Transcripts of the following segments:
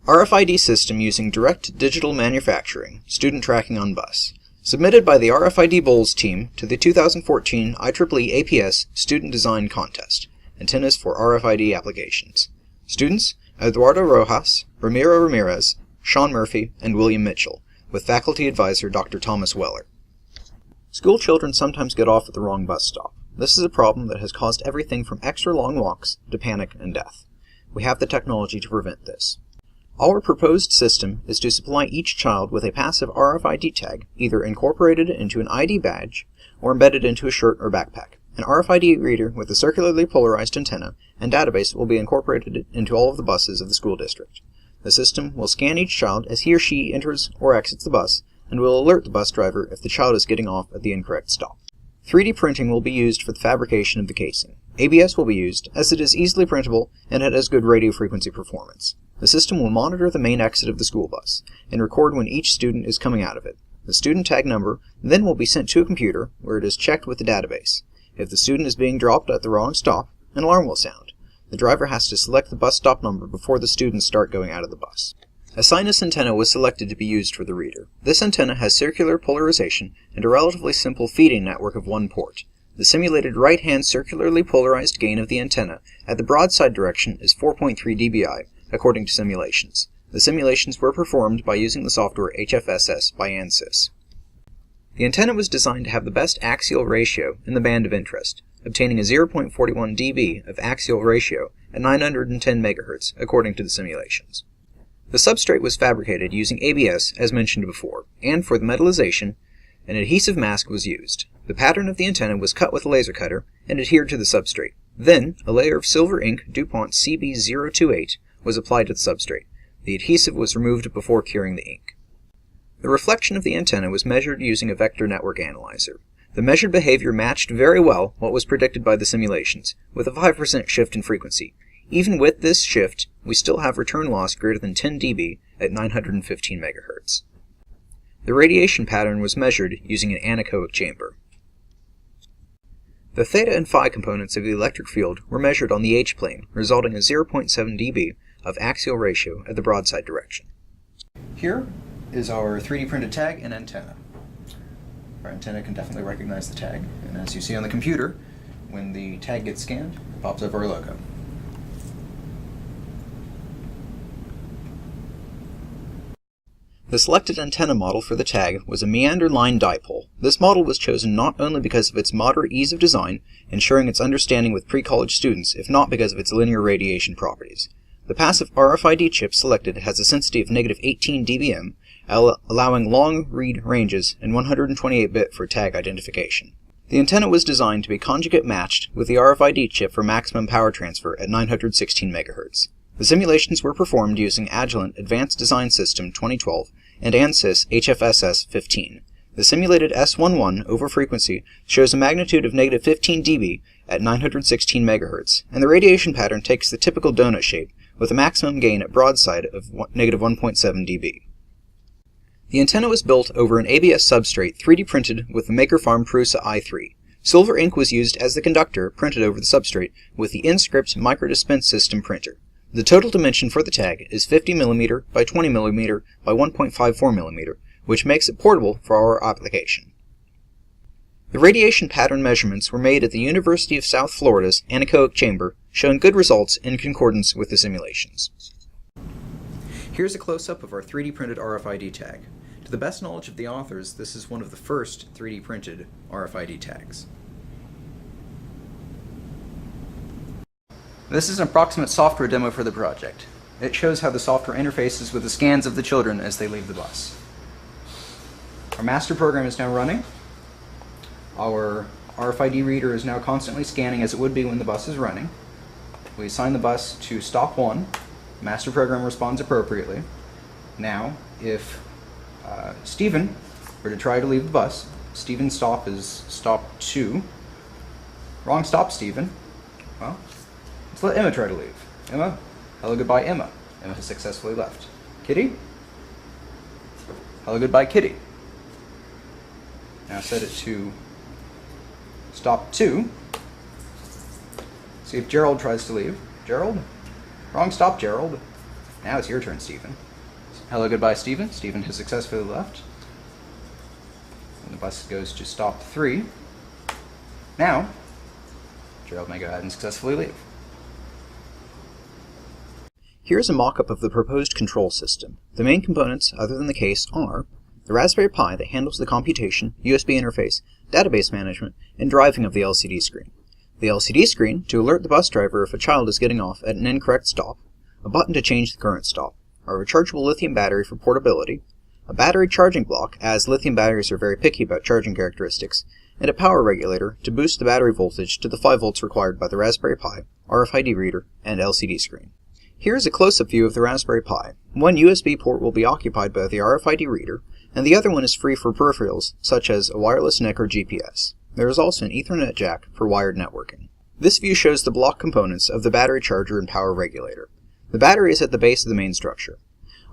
RFID system using direct digital manufacturing, student tracking on bus. Submitted by the RFID BULLS team to the 2014 IEEE APS Student Design Contest. Antennas for RFID applications. Students, Eduardo Rojas, Ramiro Ramirez, Sean Murphy, and William Mitchell, with faculty advisor Dr. Thomas Weller. School children sometimes get off at the wrong bus stop. This is a problem that has caused everything from extra long walks to panic and death. We have the technology to prevent this. Our proposed system is to supply each child with a passive RFID tag, either incorporated into an ID badge or embedded into a shirt or backpack. An RFID reader with a circularly polarized antenna and database will be incorporated into all of the buses of the school district. The system will scan each child as he or she enters or exits the bus and will alert the bus driver if the child is getting off at the incorrect stop. 3D printing will be used for the fabrication of the casing. ABS will be used as it is easily printable and it has good radio frequency performance. The system will monitor the main exit of the school bus and record when each student is coming out of it. The student tag number then will be sent to a computer where it is checked with the database. If the student is being dropped at the wrong stop, an alarm will sound. The driver has to select the bus stop number before the students start going out of the bus. A sinus antenna was selected to be used for the reader. This antenna has circular polarization and a relatively simple feeding network of one port. The simulated right-hand circularly polarized gain of the antenna at the broadside direction is 4.3 dBi, according to simulations. The simulations were performed by using the software HFSS by ANSYS. The antenna was designed to have the best axial ratio in the band of interest, obtaining a 0.41 dB of axial ratio at 910 MHz, according to the simulations. The substrate was fabricated using ABS, as mentioned before, and for the metallization, an adhesive mask was used. The pattern of the antenna was cut with a laser cutter and adhered to the substrate. Then, a layer of silver ink DuPont CB028 was applied to the substrate. The adhesive was removed before curing the ink. The reflection of the antenna was measured using a vector network analyzer. The measured behavior matched very well what was predicted by the simulations, with a 5% shift in frequency. Even with this shift, we still have return loss greater than 10 dB at 915 MHz. The radiation pattern was measured using an anechoic chamber. The theta and phi components of the electric field were measured on the H-plane, resulting in 0.7 dB of axial ratio at the broadside direction. Here is our 3D printed tag and antenna. Our antenna can definitely recognize the tag, and as you see on the computer, when the tag gets scanned, it pops up our logo. The selected antenna model for the tag was a meander line dipole. This model was chosen not only because of its moderate ease of design, ensuring its understanding with pre-college students, if not because of its linear radiation properties. The passive RFID chip selected has a sensitivity of -18 dBm, allowing long read ranges and 128-bit for tag identification. The antenna was designed to be conjugate matched with the RFID chip for maximum power transfer at 916 MHz. The simulations were performed using Agilent Advanced Design System 2012 and ANSYS HFSS 15. The simulated S11 over frequency shows a magnitude of -15 dB at 916 MHz, and the radiation pattern takes the typical donut shape with a maximum gain at broadside of -1.7 dB. The antenna was built over an ABS substrate 3D printed with the Maker Farm Prusa i3. Silver ink was used as the conductor printed over the substrate with the InScript microdispense system printer. The total dimension for the tag is 50 mm by 20 mm by 1.54 mm, which makes it portable for our application. The radiation pattern measurements were made at the University of South Florida's anechoic chamber, showing good results in concordance with the simulations. Here's a close-up of our 3D printed RFID tag. To the best knowledge of the authors, this is one of the first 3D printed RFID tags. This is an approximate software demo for the project. It shows how the software interfaces with the scans of the children as they leave the bus. Our master program is now running. Our RFID reader is now constantly scanning as it would be when the bus is running. We assign the bus to stop 1. The master program responds appropriately. Now, if Stephen were to try to leave the bus, Stephen's stop is stop 2. Wrong stop, Stephen. Well, let's let Emma try to leave. Emma, hello, goodbye, Emma. Emma has successfully left. Kitty? Hello, goodbye, Kitty. Now set it to stop 2. See if Gerald tries to leave. Gerald? Wrong stop, Gerald. Now it's your turn, Stephen. Hello, goodbye, Stephen. Stephen has successfully left. And the bus goes to stop 3. Now, Gerald may go ahead and successfully leave. Here's a mock-up of the proposed control system. The main components, other than the case, are the Raspberry Pi that handles the computation, USB interface, database management, and driving of the LCD screen. The LCD screen to alert the bus driver if a child is getting off at an incorrect stop, a button to change the current stop, a rechargeable lithium battery for portability, a battery charging block, as lithium batteries are very picky about charging characteristics, and a power regulator to boost the battery voltage to the 5 volts required by the Raspberry Pi, RFID reader, and LCD screen. Here is a close-up view of the Raspberry Pi. One USB port will be occupied by the RFID reader, and the other one is free for peripherals, such as a wireless NIC or GPS. There is also an Ethernet jack for wired networking. This view shows the block components of the battery charger and power regulator. The battery is at the base of the main structure.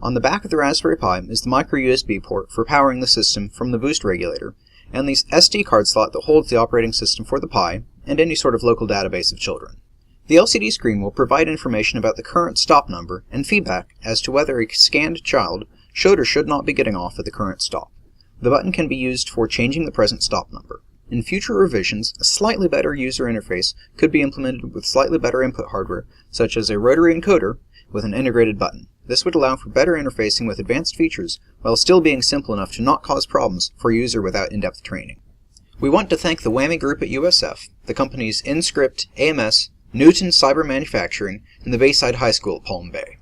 On the back of the Raspberry Pi is the micro USB port for powering the system from the boost regulator, and the SD card slot that holds the operating system for the Pi, and any sort of local database of children. The LCD screen will provide information about the current stop number and feedback as to whether a scanned child should or should not be getting off at the current stop. The button can be used for changing the present stop number. In future revisions, a slightly better user interface could be implemented with slightly better input hardware, such as a rotary encoder with an integrated button. This would allow for better interfacing with advanced features while still being simple enough to not cause problems for a user without in-depth training. We want to thank the WAMI Group at USF, the companies InScript, AMS, Newton Cyber Manufacturing, and the Bayside High School at Palm Bay.